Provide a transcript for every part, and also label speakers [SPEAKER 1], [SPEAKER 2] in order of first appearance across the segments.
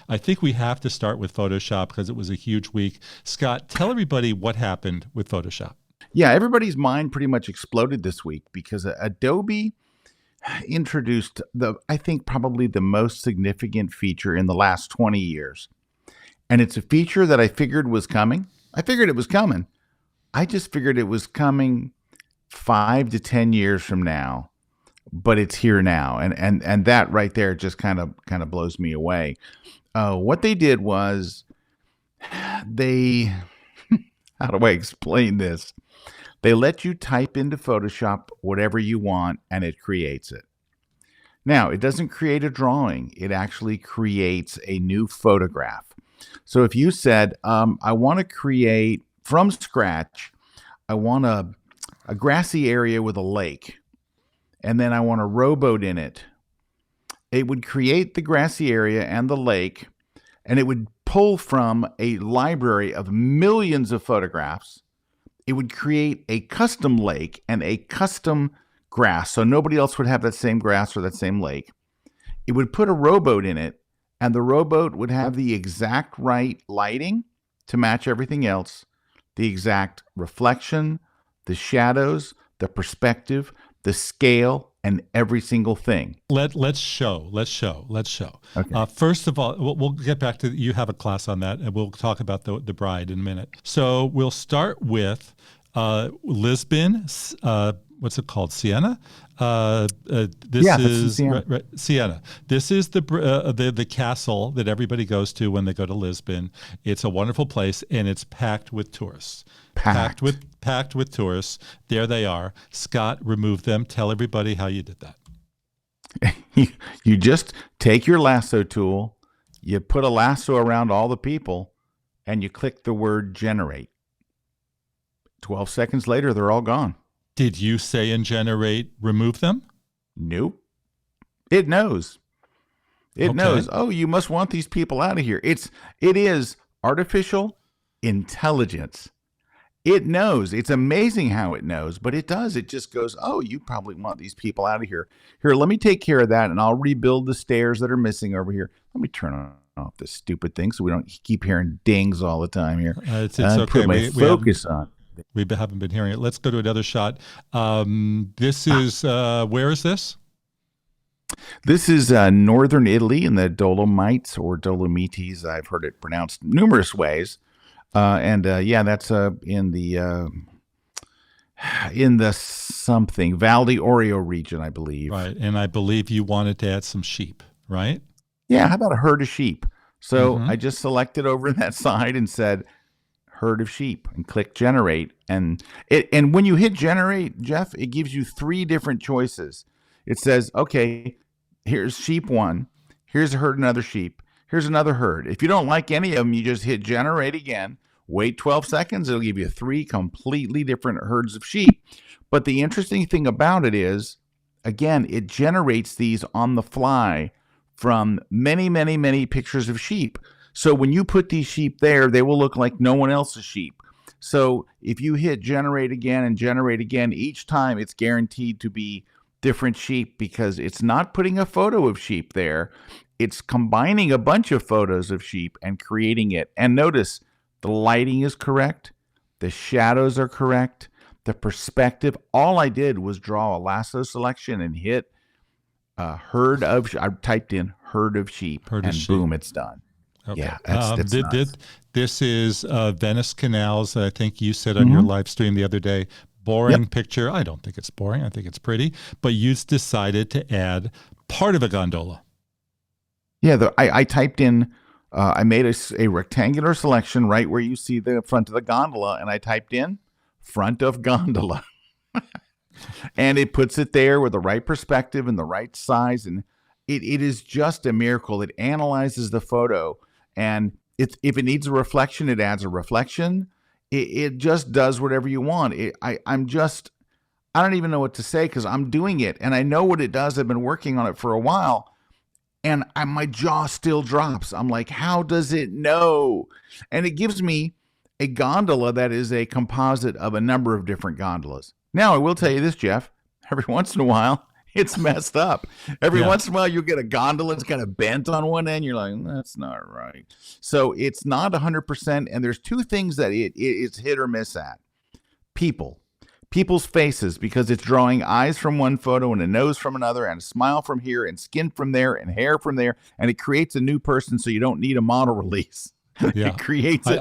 [SPEAKER 1] I think we have to start with Photoshop because it was a huge week. Scott, tell everybody what happened with Photoshop.
[SPEAKER 2] Yeah, everybody's mind pretty much exploded this week because Adobe introduced I think probably the most significant feature in the last 20 years. And it's a feature that I figured was coming. I figured it was coming. I just figured it was coming 5 to 10 years from now, but it's here now. And that right there just kind of blows me away. What they did was they how do I explain this? They let you type into Photoshop whatever you want and it creates it. Now, it doesn't create a drawing. It actually creates a new photograph. So if you said, I want to create from scratch, I want a grassy area with a lake, and then I want a rowboat in it, it would create the grassy area and the lake, and it would pull from a library of millions of photographs. It would create a custom lake and a custom grass, so nobody else would have that same grass or that same lake. It would put a rowboat in it, and the rowboat would have the exact right lighting to match everything else, the exact reflection, the shadows, the perspective, the scale, and every single thing.
[SPEAKER 1] Let's show. Okay. First of all, we'll get back to, you have a class on that, and we'll talk about the bride in a minute. So we'll start with Lisbon. What's it called? Siena. This is Siena. Siena. This is the castle that everybody goes to when they go to Lisbon. It's a wonderful place, and it's packed with tourists. Packed with tourists. There they are. Scott, remove them. Tell everybody how you did that.
[SPEAKER 2] You just take your lasso tool, you put a lasso around all the people, and you click the word generate. 12 seconds later, they're all gone.
[SPEAKER 1] Did you say in generate, remove them?
[SPEAKER 2] Nope. It knows. It knows. Oh, you must want these people out of here. It is artificial intelligence. It knows. It's amazing how it knows, but it does. It just goes, oh, you probably want these people out of here. Here, let me take care of that, and I'll rebuild the stairs that are missing over here. Let me turn off this stupid thing so we don't keep hearing dings all the time here.
[SPEAKER 1] It's okay.
[SPEAKER 2] Put my focus on.
[SPEAKER 1] We haven't been hearing it. Let's go to another shot. This is, where is this?
[SPEAKER 2] This is northern Italy in the Dolomites or Dolomites. I've heard it pronounced numerous ways. That's in the something Val d'Orio region, I believe.
[SPEAKER 1] Right, and I believe you wanted to add some sheep, right?
[SPEAKER 2] Yeah, how about a herd of sheep? So I just selected over that side and said herd of sheep and click generate. And when you hit generate, Jeff, it gives you 3 different choices. It says, okay, here's sheep 1, here's a herd of another sheep, here's another herd. If you don't like any of them, you just hit generate again, wait 12 seconds, it'll give you 3 completely different herds of sheep. But the interesting thing about it is, again, it generates these on the fly from many, many, many pictures of sheep. So when you put these sheep there, they will look like no one else's sheep. So if you hit generate again and generate again, each time it's guaranteed to be different sheep because it's not putting a photo of sheep there. It's combining a bunch of photos of sheep and creating it. And notice the lighting is correct. The shadows are correct. The perspective. All I did was draw a lasso selection and hit a herd of, I typed in herd of sheep and boom, it's done.
[SPEAKER 1] Okay.
[SPEAKER 2] Yeah, that's nice.
[SPEAKER 1] This is Venice canals. I think you said on your live stream the other day, boring picture. I don't think it's boring. I think it's pretty. But you decided to add part of a gondola.
[SPEAKER 2] Yeah, I typed in, I made a rectangular selection right where you see the front of the gondola, and I typed in front of gondola. And it puts it there with the right perspective and the right size. And it is just a miracle. It analyzes the photo. And if it needs a reflection, it adds a reflection. It just does whatever you want. I don't even know what to say because I'm doing it. And I know what it does. I've been working on it for a while. And my jaw still drops. I'm like, how does it know? And it gives me a gondola that is a composite of a number of different gondolas. Now, I will tell you this, Jeff. Every once in a while, It's messed up. Every
[SPEAKER 1] Yeah.
[SPEAKER 2] once in a while, you'll get a gondola that's kind of bent on one end. You're like, that's not right. So it's not 100%. And there's two things that it's hit or miss at. People's faces, because it's drawing eyes from one photo and a nose from another and a smile from here and skin from there and hair from there. And it creates a new person, so you don't need a model release.
[SPEAKER 1] Yeah.
[SPEAKER 2] It creates it.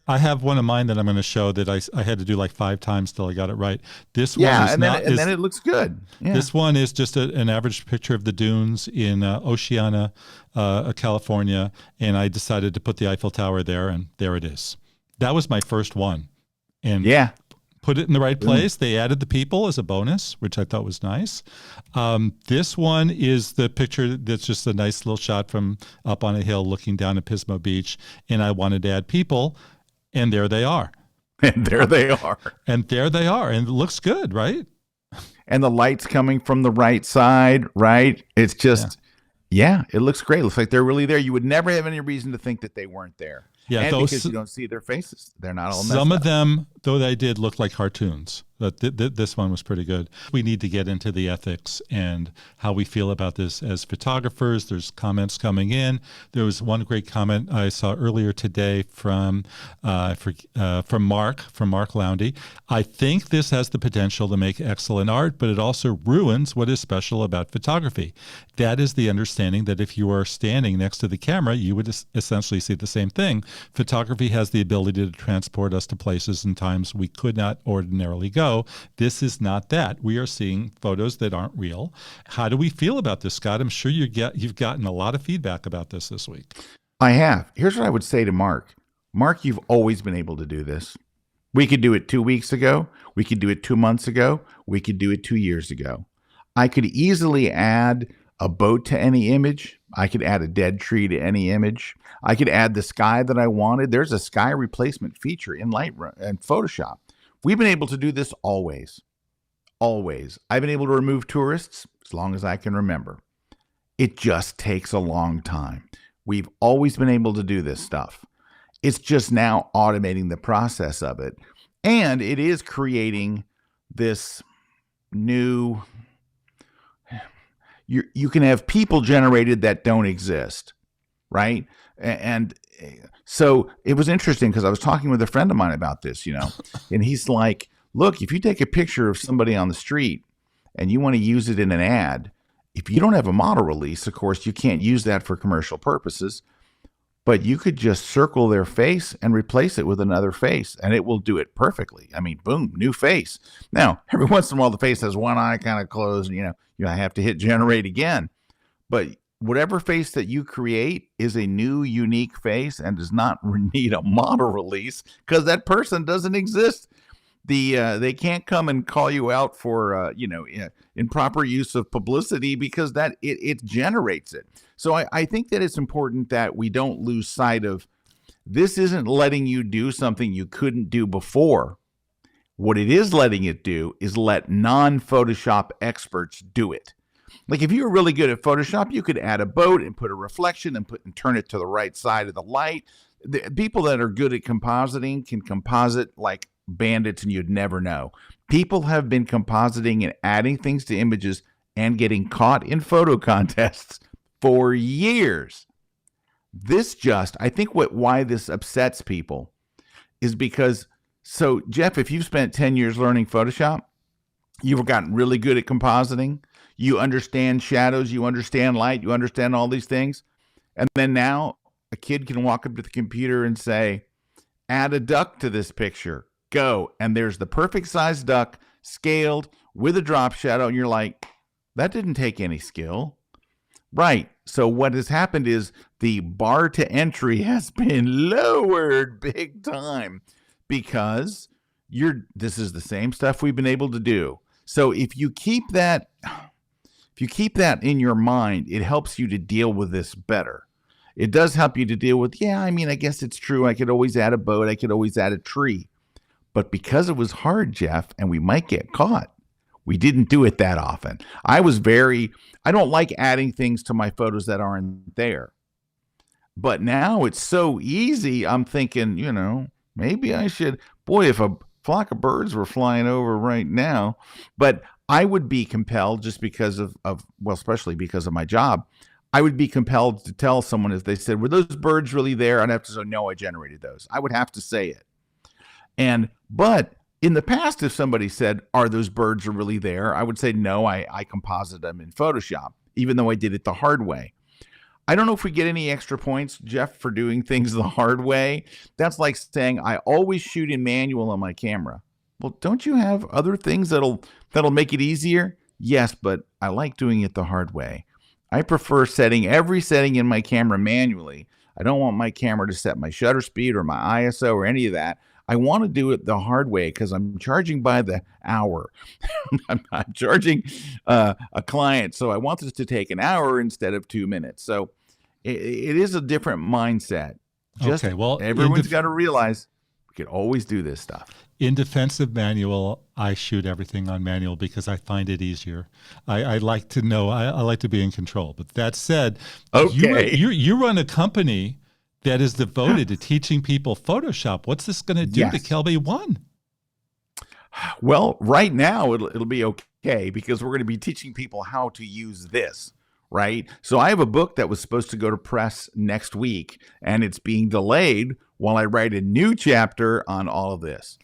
[SPEAKER 1] I have one of mine that I'm going to show that I had to do like 5 times till I got it right. This
[SPEAKER 2] Yeah,
[SPEAKER 1] one is
[SPEAKER 2] then it looks good. Yeah.
[SPEAKER 1] This one is just an average picture of the dunes in Oceana, California, and I decided to put the Eiffel Tower there, and there it is. That was my first one, and put it in the right place. They added the people as a bonus, which I thought was nice. This one is the picture that's just a nice little shot from up on a hill looking down at Pismo Beach, and I wanted to add people, and there they are.
[SPEAKER 2] And there they are.
[SPEAKER 1] And there they are, and it looks good, right?
[SPEAKER 2] And the light's coming from the right side, right? It's just, it looks great. It looks like they're really there. You would never have any reason to think that they weren't there.
[SPEAKER 1] Yeah,
[SPEAKER 2] and because you don't see their faces. They're not all messed
[SPEAKER 1] Some of
[SPEAKER 2] up.
[SPEAKER 1] them, though they did, look like cartoons. But this one was pretty good. We need to get into the ethics and how we feel about this as photographers. There's comments coming in. There was one great comment I saw earlier today from Mark Lowndy. I think this has the potential to make excellent art, but it also ruins what is special about photography. That is the understanding that if you are standing next to the camera, you would essentially see the same thing. Photography has the ability to transport us to places and times we could not ordinarily go. This is not that. We are seeing photos that aren't real. How do we feel about this, Scott? I'm sure you've gotten a lot of feedback about this week.
[SPEAKER 2] I have. Here's what I would say to Mark. Mark, you've always been able to do this. We could do it 2 weeks ago. We could do it 2 months ago. We could do it 2 years ago. I could easily add a boat to any image. I could add a dead tree to any image. I could add the sky that I wanted. There's a sky replacement feature in Lightroom and Photoshop. We've been able to do this always. Always. I've been able to remove tourists as long as I can remember. It just takes a long time. We've always been able to do this stuff. It's just now automating the process of it. And it is creating this new... You can have people generated that don't exist, right? And so it was interesting because I was talking with a friend of mine about this, and he's like, look, if you take a picture of somebody on the street and you want to use it in an ad, if you don't have a model release, of course, you can't use that for commercial purposes, but you could just circle their face and replace it with another face and it will do it perfectly. I mean, boom, new face. Now, every once in a while, the face has one eye kind of closed and, you have to hit generate again. But whatever face that you create is a new, unique face and does not need a model release because that person doesn't exist. They can't come and call you out for improper use of publicity because that it generates it. So I think that it's important that we don't lose sight of this isn't letting you do something you couldn't do before. What it is letting it do is let non-Photoshop experts do it. Like if you were really good at Photoshop, you could add a boat and put a reflection and turn it to the right side of the light. The people that are good at compositing can composite like bandits and you'd never know. People have been compositing and adding things to images and getting caught in photo contests for years. I think why this upsets people is because, so Jeff, if you've spent 10 years learning Photoshop, you've gotten really good at compositing, you understand shadows, you understand light, you understand all these things. And then now a kid can walk up to the computer and say, add a duck to this picture, go. And there's the perfect size duck scaled with a drop shadow. And you're like, that didn't take any skill. Right. So what has happened is the bar to entry has been lowered big time because this is the same stuff we've been able to do. So if you keep that in your mind, it helps you to deal with this better. It does help you to deal with, I guess it's true. I could always add a boat. I could always add a tree. But because it was hard, Jeff, and we might get caught, we didn't do it that often. I don't like adding things to my photos that aren't there. But now it's so easy. I'm thinking, maybe I should, boy, if a flock of birds were flying over right now. But I would be compelled just because well, especially because of my job, I would be compelled to tell someone if they said, were those birds really there? I'd have to say, no, I generated those. I would have to say it. But in the past, if somebody said, are those birds really there? I would say, no, I composited them in Photoshop, even though I did it the hard way. I don't know if we get any extra points, Jeff, for doing things the hard way. That's like saying I always shoot in manual on my camera. Well, don't you have other things that'll make it easier? Yes, but I like doing it the hard way. I prefer setting every setting in my camera manually. I don't want my camera to set my shutter speed or my ISO or any of that. I want to do it the hard way because I'm charging by the hour. I'm charging a client, so I want this to take an hour instead of 2 minutes. So it is a different mindset.
[SPEAKER 1] Okay, well,
[SPEAKER 2] everyone's got to realize we can always do this stuff.
[SPEAKER 1] In defense of manual, I shoot everything on manual because I find it easier. I like to know, I like to be in control. But that said, you run a company that is devoted to teaching people Photoshop. What's this going to do to Kelby One?
[SPEAKER 2] Well, right now it'll be okay because we're going to be teaching people how to use this, right? So I have a book that was supposed to go to press next week, and it's being delayed while I write a new chapter on all of this.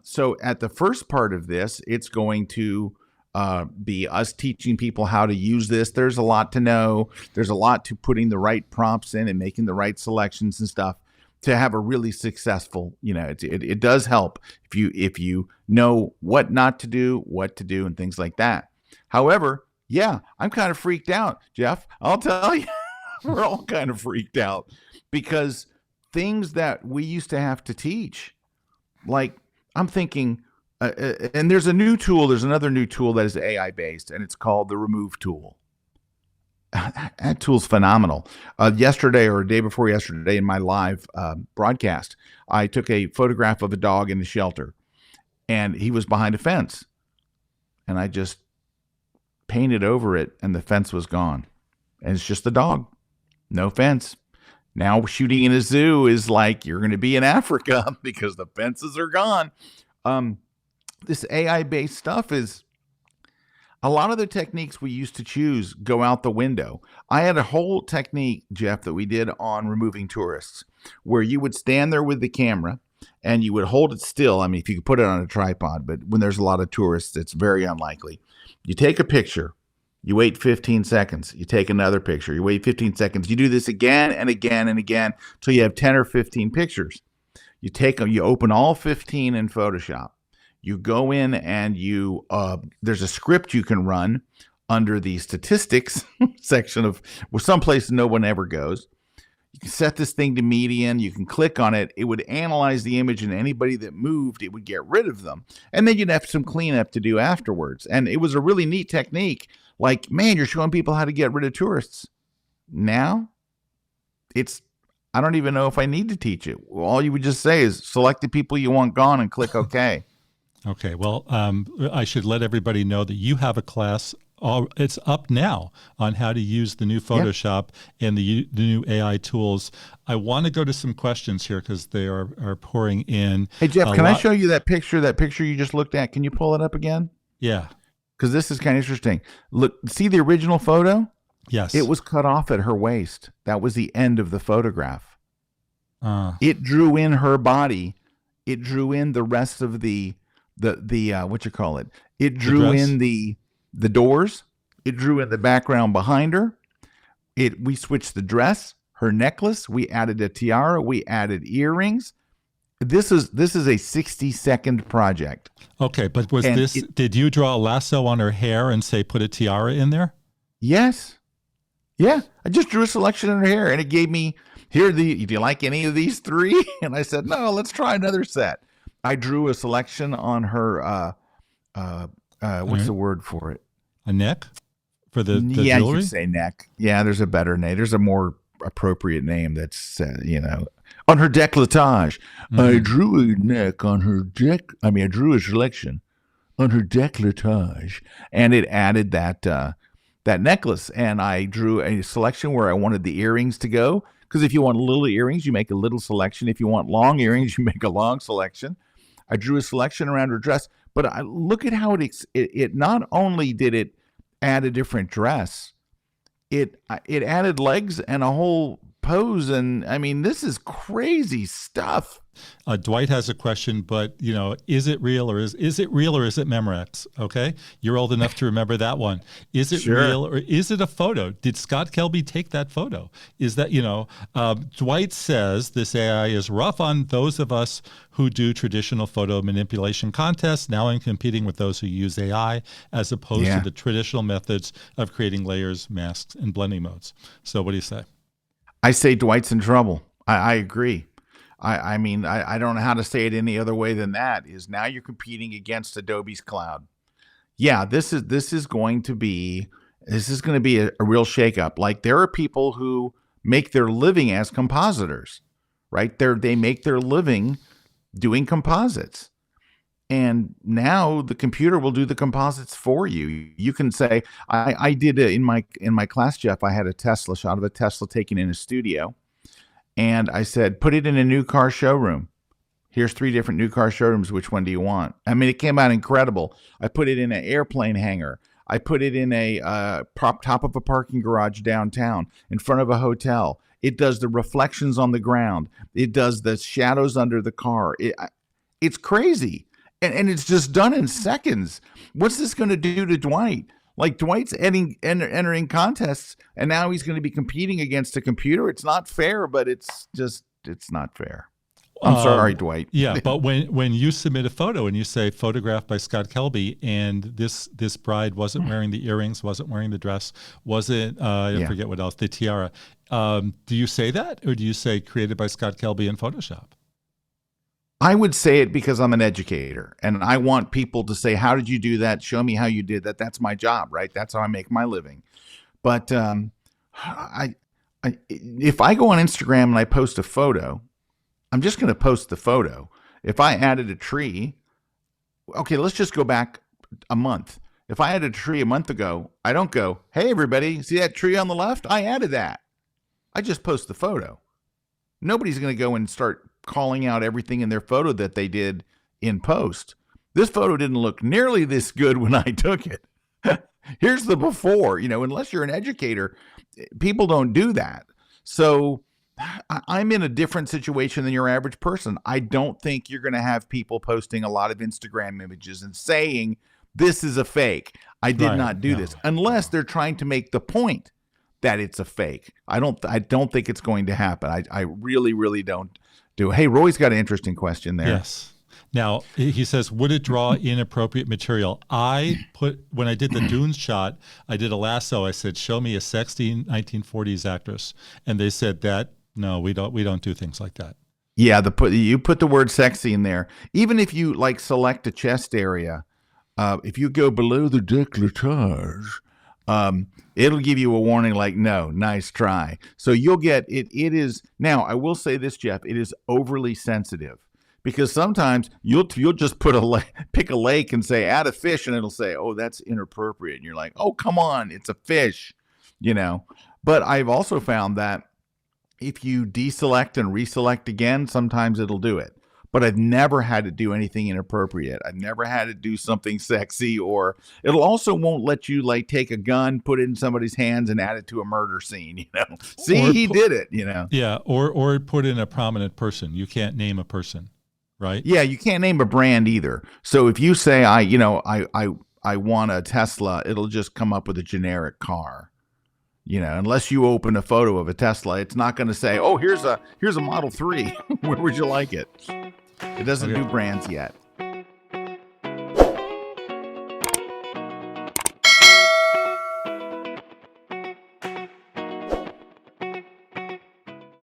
[SPEAKER 2] So at the first part of this, it's going to be us teaching people how to use this. There's a lot to know. There's a lot to putting the right prompts in and making the right selections and stuff to have a really successful, it does help if you know what not to do, what to do, and things like that. However, yeah, I'm kind of freaked out, Jeff. I'll tell you, we're all kind of freaked out because things that we used to have to teach, like I'm thinking, and there's another new tool that is AI based, and it's called the Remove tool. That tool's phenomenal. Yesterday or a day before yesterday in my live broadcast, I took a photograph of a dog in the shelter, and he was behind a fence, and I just painted over it, and the fence was gone, and it's just the dog, no fence. Now shooting in a zoo is like you're going to be in Africa because the fences are gone. This AI-based stuff is a lot of the techniques we used to choose go out the window. I had a whole technique, Jeff, that we did on removing tourists, where you would stand there with the camera and you would hold it still. I mean, if you could put it on a tripod, but when there's a lot of tourists, it's very unlikely. You take a picture. You wait 15 seconds. You take another picture. You wait 15 seconds. You do this again and again and again until you have 10 or 15 pictures. You take them. You open all 15 in Photoshop. You go in and there's a script you can run under the statistics section of some place no one ever goes. You can set this thing to median. You can click on it. It would analyze the image, and anybody that moved, it would get rid of them. And then you'd have some cleanup to do afterwards. And it was a really neat technique. Like, man, you're showing people how to get rid of tourists. Now, I don't even know if I need to teach it. All you would just say is select the people you want gone and click OK.
[SPEAKER 1] Okay. Well, I should let everybody know that you have a class. It's up now on how to use the new Photoshop and the new AI tools. I want to go to some questions here because they are pouring in.
[SPEAKER 2] Hey, Jeff, can I show you that picture you just looked at? Can you pull it up again?
[SPEAKER 1] Yeah.
[SPEAKER 2] Because this is kind of interesting. Look, see the original photo?
[SPEAKER 1] Yes.
[SPEAKER 2] It was cut off at her waist. That was the end of the photograph. It drew in her body. It drew in the rest of the what you call it? It drew in the doors. It drew in the background behind her. We switched the dress, her necklace. We added a tiara. We added earrings. This is a 60-second project.
[SPEAKER 1] Okay, but did you draw a lasso on her hair and say put a tiara in there?
[SPEAKER 2] Yes. Yeah, I just drew a selection in her hair, and it gave me, do you like any of these three? And I said, no, let's try another set. I drew a selection on her, what's the word for it?
[SPEAKER 1] A neck? For the jewelry?
[SPEAKER 2] Yeah, you could say neck. Yeah, there's a better name. There's a more appropriate name that's, on her décolletage. Mm-hmm. I drew a neck on her I drew a selection on her décolletage, and it added that necklace. And I drew a selection where I wanted the earrings to go, because if you want little earrings, you make a little selection. If you want long earrings, you make a long selection. I drew a selection around her dress, But I look at how it not only did it add a different dress, it added legs and a whole pose, and I mean, this is crazy stuff.
[SPEAKER 1] Dwight has a question, but is it real or is it real or is it Memorex? Okay, you're old enough to remember that one. Is it
[SPEAKER 2] Sure.
[SPEAKER 1] real or is it a photo? Did Scott Kelby take that photo? Is that Dwight says this AI is rough on those of us who do traditional photo manipulation contests, now in competing with those who use AI as opposed to the traditional methods of creating layers, masks, and blending modes. So what do you say?
[SPEAKER 2] I say Dwight's in trouble. I agree. I mean, I don't know how to say it any other way than that. Is now you're competing against Adobe's cloud. Yeah, this is going to be a real shakeup. Like, there are people who make their living as compositors, right? They make their living doing composites. And now the computer will do the composites for you. You can say, I did in my class, Jeff, I had a Tesla shot of a Tesla taken in a studio. And I said, put it in a new car showroom. Here's 3 different new car showrooms. Which one do you want? I mean, it came out incredible. I put it in an airplane hangar. I put it in a top of a parking garage downtown in front of a hotel. It does the reflections on the ground. It does the shadows under the car. It's crazy. And it's just done in seconds. What's this going to do to Dwight? Like, Dwight's entering contests, and now he's going to be competing against a computer. It's not fair, but it's not fair. I'm sorry, Dwight.
[SPEAKER 1] Yeah, but when you submit a photo and you say photographed by Scott Kelby, and this bride wasn't wearing the earrings, wasn't wearing the dress, wasn't I forget what else, the tiara. Do you say that, or do you say created by Scott Kelby in Photoshop?
[SPEAKER 2] I would say it because I'm an educator, and I want people to say, how did you do that? Show me how you did that. That's my job, right? That's how I make my living. But if I go on Instagram and I post a photo, I'm just going to post the photo. If I added a tree, okay, let's just go back a month. If I added a tree a month ago, I don't go, hey, everybody, see that tree on the left? I added that. I just post the photo. Nobody's going to go and start calling out everything in their photo that they did in post. This photo didn't look nearly this good when I took it. Here's the before. Unless you're an educator, people don't do that. So I'm in a different situation than your average person. I don't think you're going to have people posting a lot of Instagram images and saying, this is a fake. I did not do this, unless they're trying to make the point that it's a fake. I don't think it's going to happen. I really, really don't do. Hey, Roy's got an interesting question there.
[SPEAKER 1] Yes. Now, he says, would it draw inappropriate material? When I did the Dunes shot, I did a lasso. I said, show me a sexy 1940s actress. And they said that, no, we don't do things like that.
[SPEAKER 2] Yeah, you put the word sexy in there. Even if you select a chest area, if you go below the décolletage, it'll give you a warning like, no, nice try. So you'll get it. It is, now I will say this, Jeff, it is overly sensitive, because sometimes you'll just pick a lake and say, add a fish, and it'll say, oh, that's inappropriate. And you're like, oh, come on, it's a fish, But I've also found that if you deselect and reselect again, sometimes it'll do it. But I've never had to do anything inappropriate. I've never had to do something sexy, or it'll also won't let you take a gun, put it in somebody's hands, and add it to a murder scene. See, he did it.
[SPEAKER 1] Yeah, or put in a prominent person. You can't name a person, right?
[SPEAKER 2] Yeah, you can't name a brand either. So if you say I want a Tesla, it'll just come up with a generic car. Unless you open a photo of a Tesla, it's not going to say, oh, here's a Model 3. Where would you like it? It doesn't do brands yet.